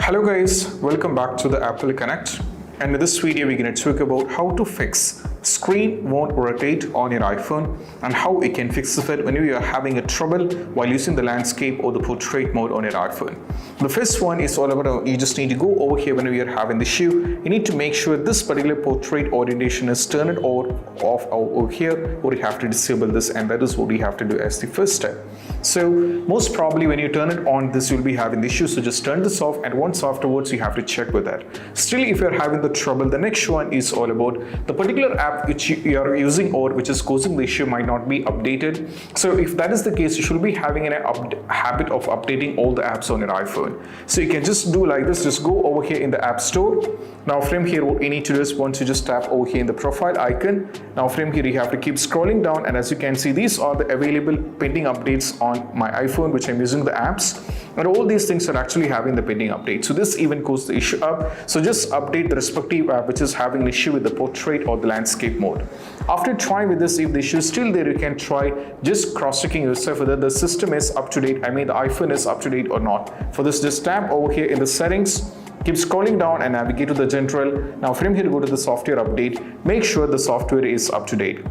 Hello guys, welcome back to the Apple Connect, and in this video we're going to talk about how to fix screen won't rotate on your iPhone and how you can fix it whenever you are having a trouble while using the landscape or the portrait mode on your iPhone. The first one is all about you just need to go over here whenever you're having the issue. You need to make sure this particular portrait orientation is turned or off over here, or you have to disable this, and that is what you have to do as the first step. So most probably when you turn it on, this will be having the issue, so just turn this off, and once afterwards you have to check with that. Still, if you're having the trouble, the next one is all about the particular app which you are using or which is causing the issue might not be updated. So if that is the case, you should be having a habit of updating all the apps on your iPhone. So you can just do like this, just go over here in the App Store. Now from here, what you need to do is once you just tap over here in the profile icon, now from here you have to keep scrolling down, and as you can see, these are the available pending updates on my iPhone which I'm using the apps, and all these things are actually having the pending update. So this even caused the issue up, so just update the respective app which is having an issue with the portrait or the landscape mode. After trying with this, if the issue is still there, you can try just cross-checking yourself whether the system is up to date, the iPhone is up to date or not. For this, just tap over here in the settings, keep scrolling down and navigate to the general. Now from here, go to the software update, make sure the software is up to date.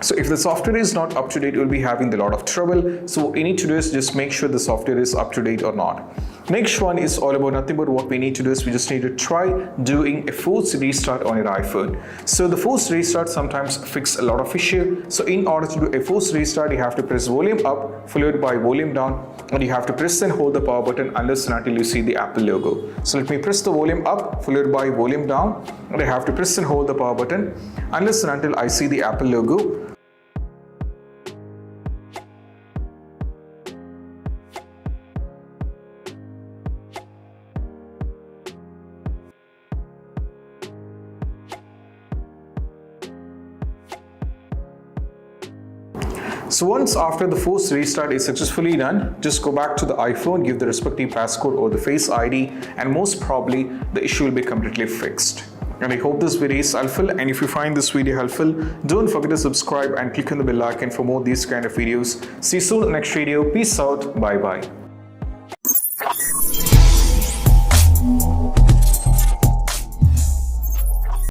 So if the software is not up to date, you'll be having a lot of trouble. So what you need to do is just make sure the software is up to date or not. Next one is all about nothing but what we need to do is we just need to try doing a forced restart on your iPhone. So the forced restart sometimes fix a lot of issue. So in order to do a forced restart, you have to press volume up followed by volume down, and you have to press and hold the power button unless and until you see the Apple logo. So let me press the volume up followed by volume down, and I have to press and hold the power button unless and until I see the Apple logo. So once after the forced restart is successfully done, just go back to the iPhone, give the respective passcode or the Face ID, and most probably the issue will be completely fixed. And I hope this video is helpful, and if you find this video helpful, don't forget to subscribe and click on the bell icon for more these kind of videos. See you soon in the next video. Peace out. Bye bye.